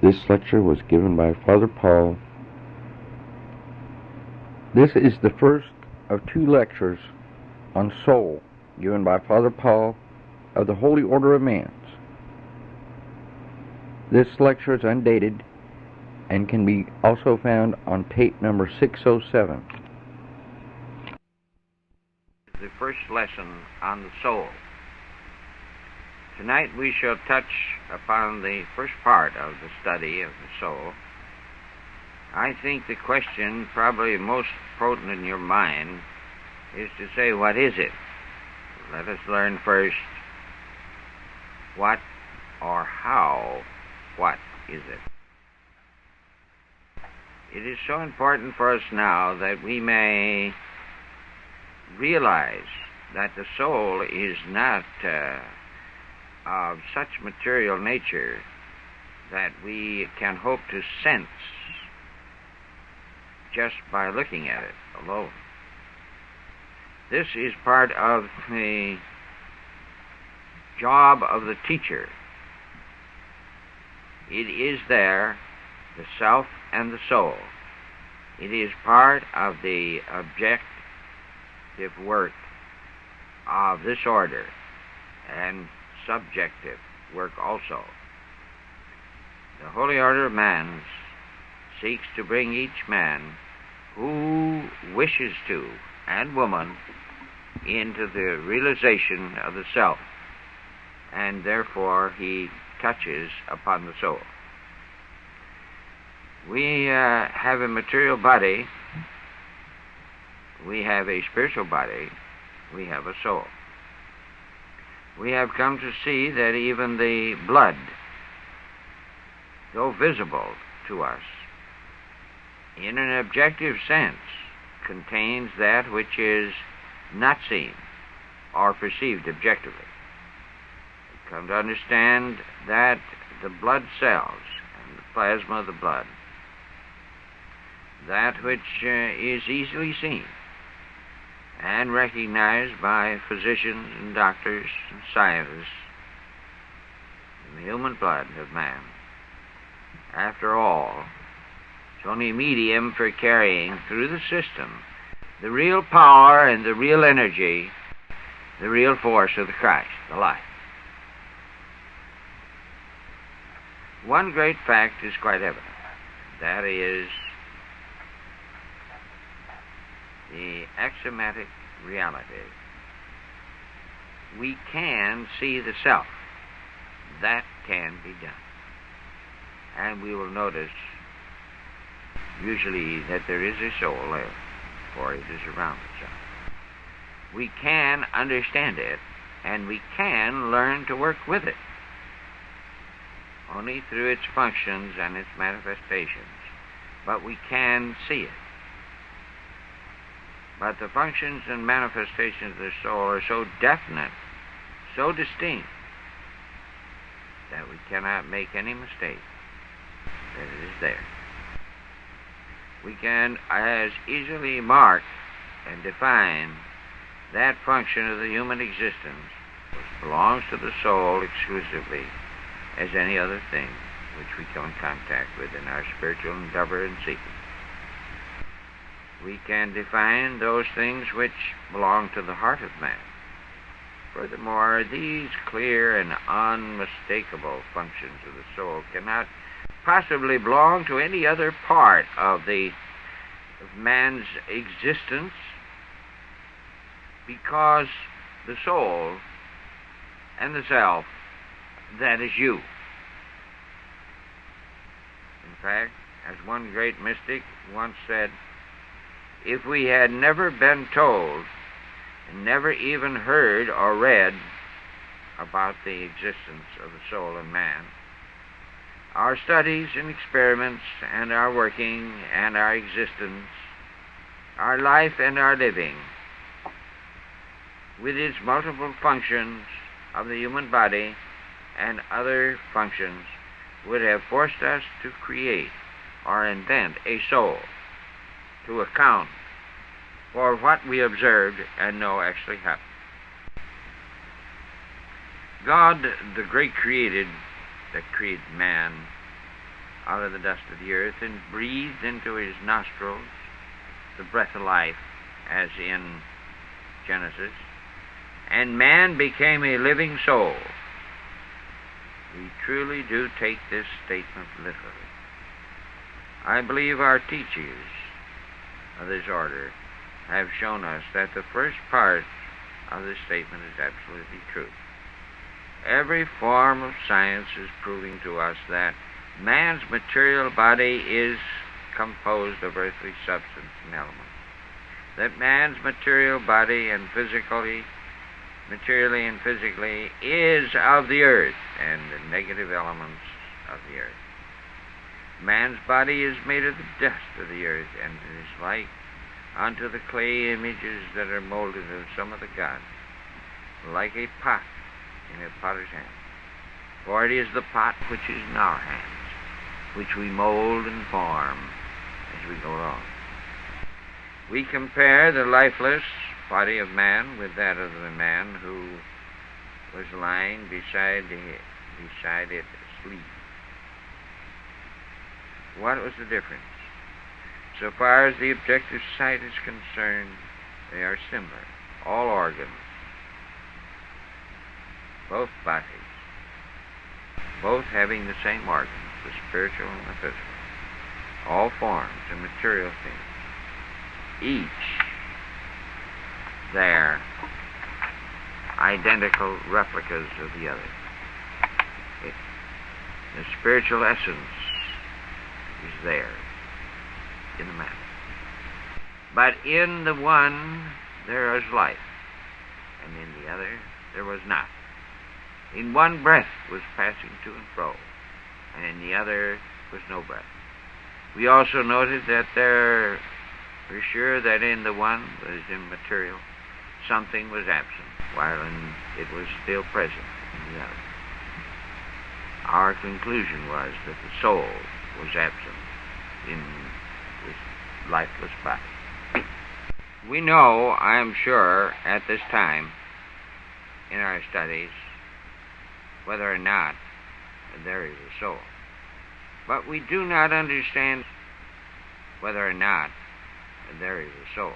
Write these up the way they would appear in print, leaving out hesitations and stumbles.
This lecture was given by Father Paul. This is the first of 2 lectures on soul given by Father Paul of the Holy Order of Mans. This lecture is undated and can be also found on tape number 607. The first lesson on the soul. Tonight we shall touch upon the first part of the study of the soul. I think the question probably most potent in your mind is to say, what is it? Let us learn first what or how what is it. It is so important for us now that we may realize that the soul is not of such material nature that we can hope to sense just by looking at it alone. This is part of the job of the teacher. It is there, the self and the soul. It is part of the objective work of this order and subjective work also. The Holy Order of Mans seeks to bring each man who wishes to, and woman, into the realization of the self, and therefore he touches upon the soul. We have a material body, we have a spiritual body, we have a soul. We have come to see that even the blood, though visible to us, in an objective sense, contains that which is not seen or perceived objectively. We come to understand that the blood cells and the plasma of the blood, that which is easily seen and recognized by physicians and doctors and scientists in the human blood of man, after all, it's only a medium for carrying through the system the real power and the real energy, the real force of the Christ, the life. One great fact is quite evident. That is the axiomatic reality. We can see the self. That can be done. And we will notice usually that there is a soul there, for it is around itself. We can understand it, and we can learn to work with it, only through its functions and its manifestations. But we can see it. But the functions and manifestations of the soul are so definite, so distinct, that we cannot make any mistake that it is there. We can as easily mark and define that function of the human existence which belongs to the soul exclusively as any other thing which we come in contact with in our spiritual endeavor and seeking. We can define those things which belong to the heart of man. Furthermore, these clear and unmistakable functions of the soul cannot possibly belong to any other part of man's existence, because the soul and the self, that is you. In fact, as one great mystic once said, if we had never been told and never even heard or read about the existence of the soul in man, our studies and experiments and our working and our existence, our life and our living, with its multiple functions of the human body and other functions, would have forced us to create or invent a soul to account for what we observed and know actually happened. God, the great that created man, out of the dust of the earth and breathed into his nostrils the breath of life, as in Genesis, and man became a living soul. We truly do take this statement literally. I believe our teachers of this order have shown us that the first part of this statement is absolutely true. Every form of science is proving to us that man's material body is composed of earthly substance and elements. That man's material body and materially and physically, is of the earth and the negative elements of the earth. Man's body is made of the dust of the earth, and it is like unto the clay images that are molded of some of the gods, like a pot in a potter's hand. For it is the pot which is in our hands, which we mold and form as we go along. We compare the lifeless body of man with that of the man who was lying beside it asleep. What was the difference? So far as the objective sight is concerned, they are similar. All organs, both bodies, both having the same organs, the spiritual and the physical, all forms and material things, each their identical replicas of the other. The spiritual essence is there in the matter. But in the one there is life, and in the other there was not. In one breath was passing to and fro, and in the other was no breath. We also noted that we're sure that in the one that is immaterial, something was absent, while it was still present in the other. Our conclusion was that the soul was absent in this lifeless body. We know, I am sure, at this time in our studies, whether or not there is a soul. But we do not understand whether or not there is a soul.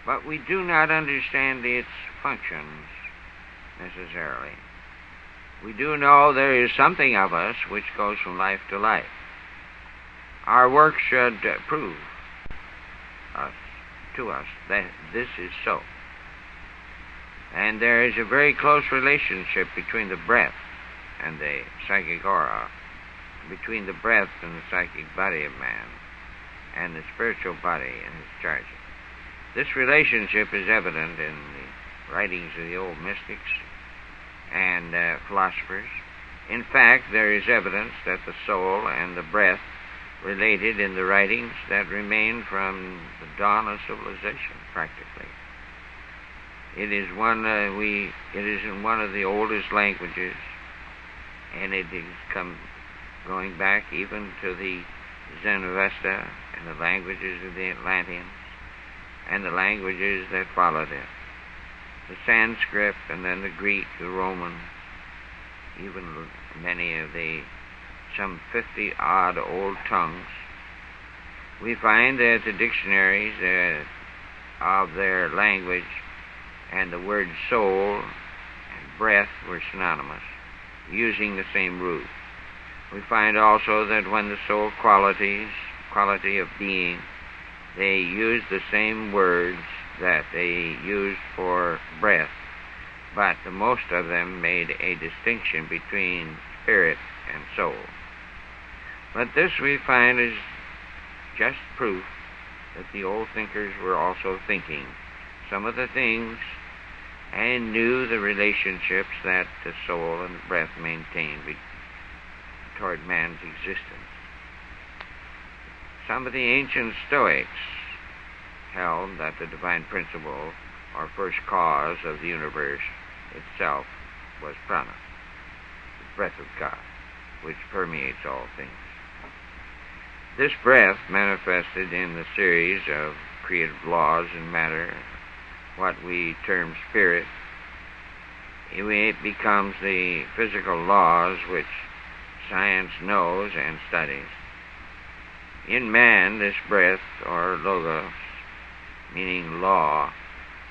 But we do not understand its functions necessarily. We do know there is something of us which goes from life to life. Our work should prove to us that this is so. And there is a very close relationship between the breath and the psychic aura, between the breath and the psychic body of man, and the spiritual body and its charges. This relationship is evident in the writings of the old mystics and philosophers. In fact, there is evidence that the soul and the breath related in the writings that remain from the dawn of civilization, practically. It is in one of the oldest languages, and it is going back even to the Zenavesta and the languages of the Atlanteans and the languages that followed it. The Sanskrit and then the Greek, the Roman, even many of some 50-odd old tongues. We find that the dictionaries of their language and the word soul and breath were synonymous, using the same root. We find also that when the soul quality of being, they used the same words that they used for breath, but the most of them made a distinction between spirit and soul. But this we find is just proof that the old thinkers were also thinking some of the things and knew the relationships that the soul and the breath maintained toward man's existence. Some of the ancient Stoics held that the divine principle or first cause of the universe itself was prana, the breath of God, which permeates all things. This breath manifested in the series of creative laws in matter, what we term spirit. It becomes the physical laws which science knows and studies. In man, this breath, or logos, meaning law,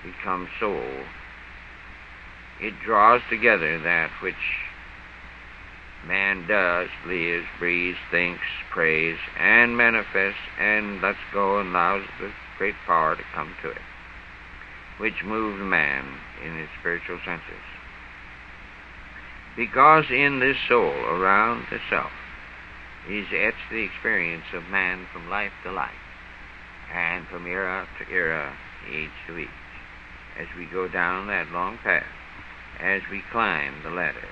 becomes soul. It draws together that which man does, lives, breathes, thinks, prays, and manifests, and lets go and allows the great power to come to it, which moves man in his spiritual senses. Because in this soul, around the self, is etched the experience of man from life to life, and from era to era, age to age, as we go down that long path, as we climb the ladder,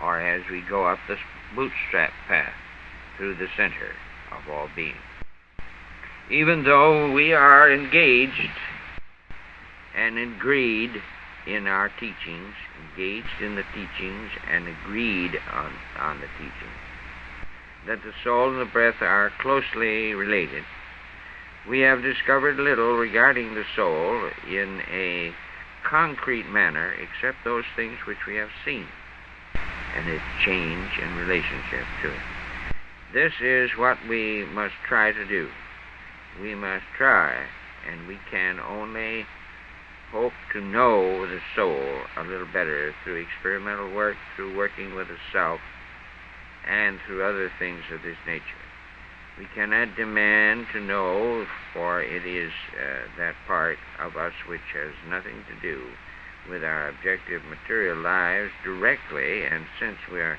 or as we go up the bootstrap path through the center of all being. Even though we are engaged and agreed in our teachings, engaged in the teachings and agreed on the teachings, that the soul and the breath are closely related, we have discovered little regarding the soul in a concrete manner except those things which we have seen and its change in relationship to it. This is what we must try to do. We must try, and we can only hope to know the soul a little better through experimental work, through working with the self, and through other things of this nature. We cannot demand to know, for it is that part of us which has nothing to do with our objective material lives directly, and since we are,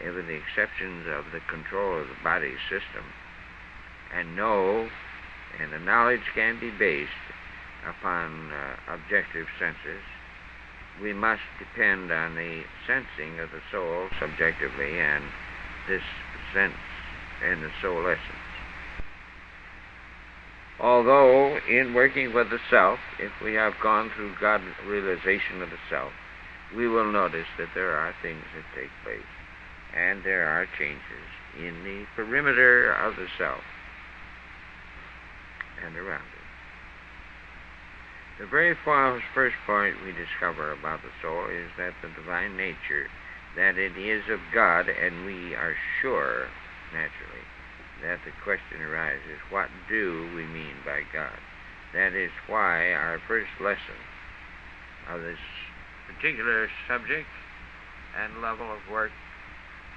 with the exceptions of the control of the body system, and the knowledge can be based upon objective senses, we must depend on the sensing of the soul subjectively, and this sense and the soul essence. Although in working with the self, if we have gone through God realization of the self, we will notice that there are things that take place, and there are changes in the perimeter of the self and around it. The very first point we discover about the soul is that the divine nature, that it is of God, and we are sure, naturally, that the question arises, what do we mean by God? That is why our first lesson of this particular subject and level of work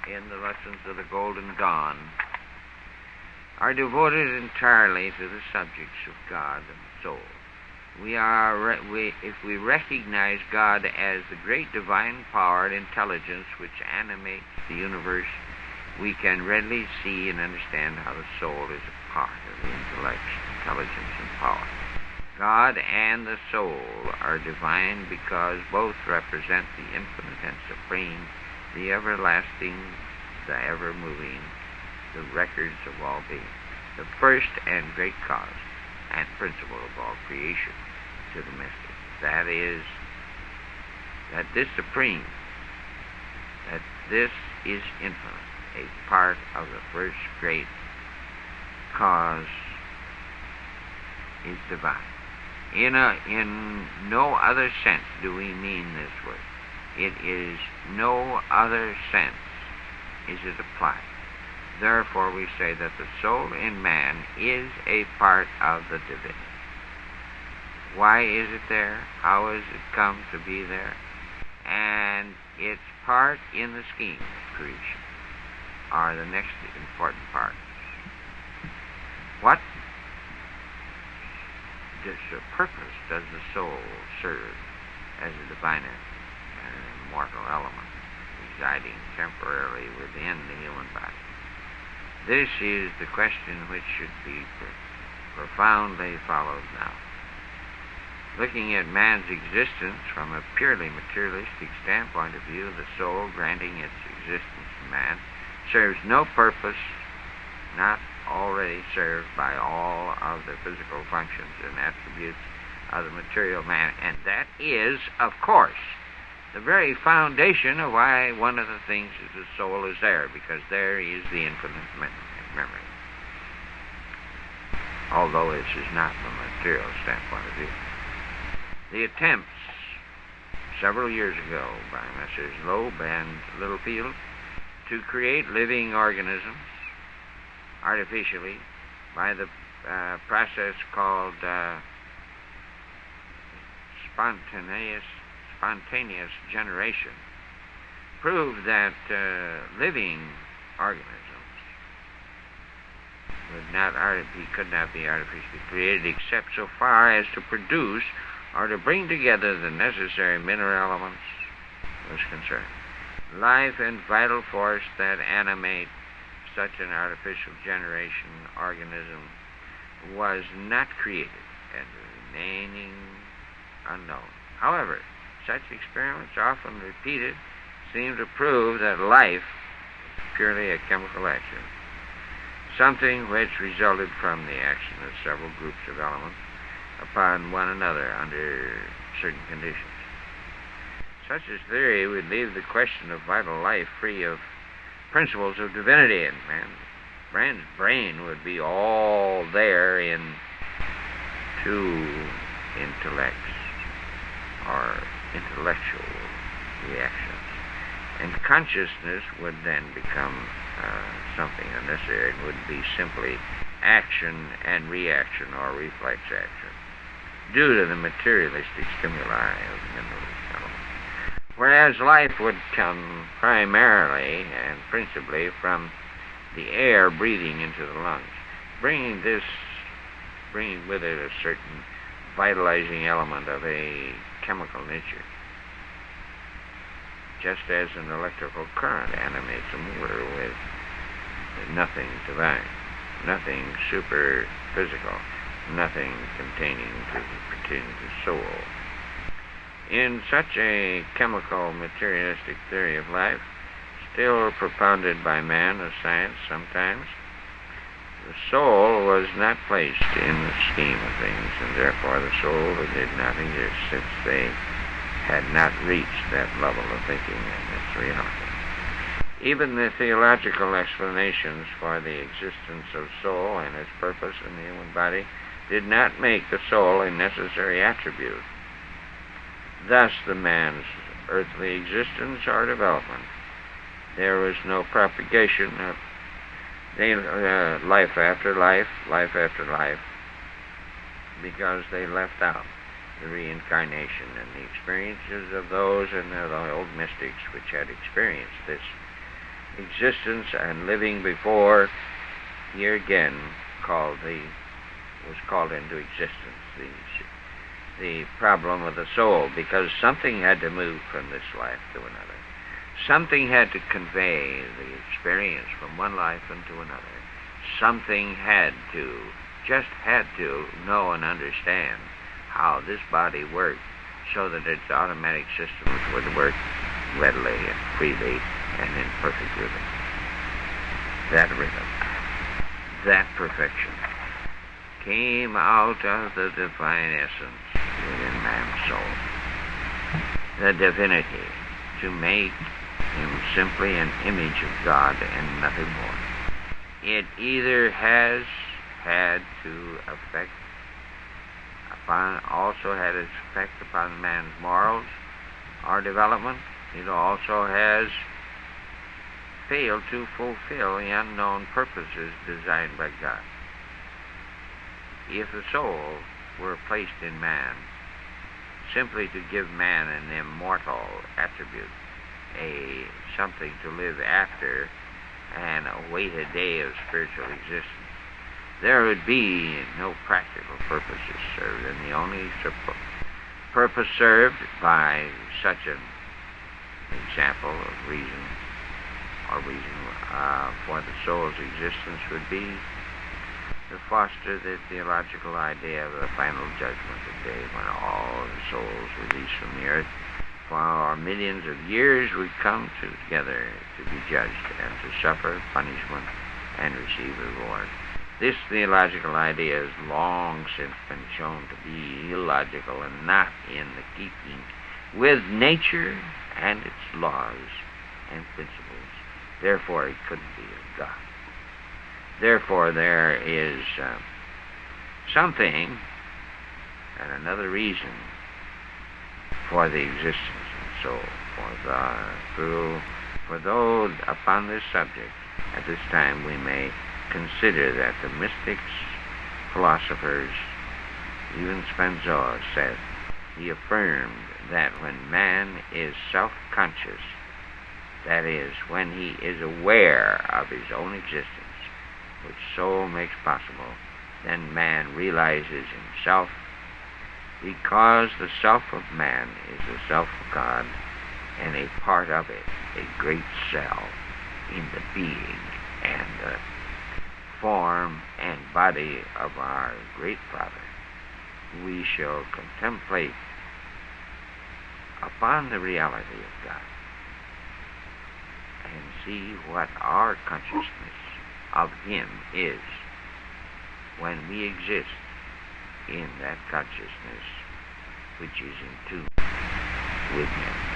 in the lessons of the Golden Dawn are devoted entirely to the subjects of God and soul. If we recognize God as the great divine power and intelligence which animates the universe, we can readily see and understand how the soul is a part of the intellect, intelligence, and power. God and the soul are divine because both represent the infinite and supreme, the everlasting, the ever-moving, the records of all being, the first and great cause and principle of all creation to the mystic. That is, that this supreme, that this is infinite, a part of the first great cause, is divine. In no other sense do we mean this word. It is no other sense is it applied. Therefore we say that the soul in man is a part of the divinity. Why is it there? How has it come to be there? And its part in the scheme of creation are the next important parts. What purpose does the soul serve as a divine and immortal element residing temporarily within the human body? This is the question which should be profoundly followed now. Looking at man's existence from a purely materialistic standpoint of view, the soul, granting its existence to man, serves no purpose not already served by all of the physical functions and attributes of the material man. And that is, of course, the very foundation of why one of the things is the soul is there, because there is the infinite memory. Although this is not from a material standpoint of view. The attempts several years ago by Messrs. Loeb and Littlefield to create living organisms artificially by the process called spontaneous generation proved that living organisms could not be artificially created except so far as to produce or to bring together the necessary mineral elements was concerned. Life and vital force that animate such an artificial generation organism was not created and remaining unknown. However, such experiments, often repeated, seem to prove that life is purely a chemical action, something which resulted from the action of several groups of elements upon one another under certain conditions. Such a theory would leave the question of vital life free of principles of divinity, and man's brain would be all there in two intellects or intellectual reactions, and consciousness would then become something unnecessary and would be simply action and reaction or reflex action due to the materialistic stimuli of mineral elements. Whereas life would come primarily and principally from the air breathing into the lungs, bringing with it a certain vitalizing element of a chemical nature, just as an electrical current animates a motor with nothing divine, nothing super physical, nothing pertaining to soul. In such a chemical materialistic theory of life, still propounded by man as science sometimes, the soul was not placed in the scheme of things, and therefore the soul did not exist, since they had not reached that level of thinking and its reality. Even the theological explanations for the existence of soul and its purpose in the human body did not make the soul a necessary attribute. Thus, the man's earthly existence or development, there was no propagation of life after life, because they left out the reincarnation and the experiences of those and the old mystics which had experienced this existence and living before here again was called into existence the problem of the soul, because something had to move from this life to another. Something had to convey the experience from one life into another. Something just had to know and understand how this body worked so that its automatic systems would work readily and freely and in perfect rhythm. That rhythm, that perfection, came out of the divine essence within man's soul. The divinity, to make him simply an image of God and nothing more. It either has had its effect upon man's morals or development. It also has failed to fulfill the unknown purposes designed by God. If the soul were placed in man simply to give man an immortal attribute, something to live after and await a day of spiritual existence, there would be no practical purposes served, and the only purpose served by such an example of reason for the soul's existence would be to foster the theological idea of the final judgment, the day when all the souls released from the earth for millions of years would come together to be judged and to suffer punishment and receive reward. This theological idea has long since been shown to be illogical and not in the keeping with nature and its laws and principles. Therefore, it couldn't be of God. Therefore, there is something and another reason for the existence of the soul, through For though upon this subject at this time we may consider that the mystics, philosophers, even Spinoza said, he affirmed that when man is self-conscious, that is, when he is aware of his own existence, which soul makes possible, then man realizes himself, because the self of man is the self of God, and a part of it, a great cell in the being and the form and body of our great Father. We shall contemplate upon the reality of God and see what our consciousness of Him is when we exist in that consciousness which is in tune with Him.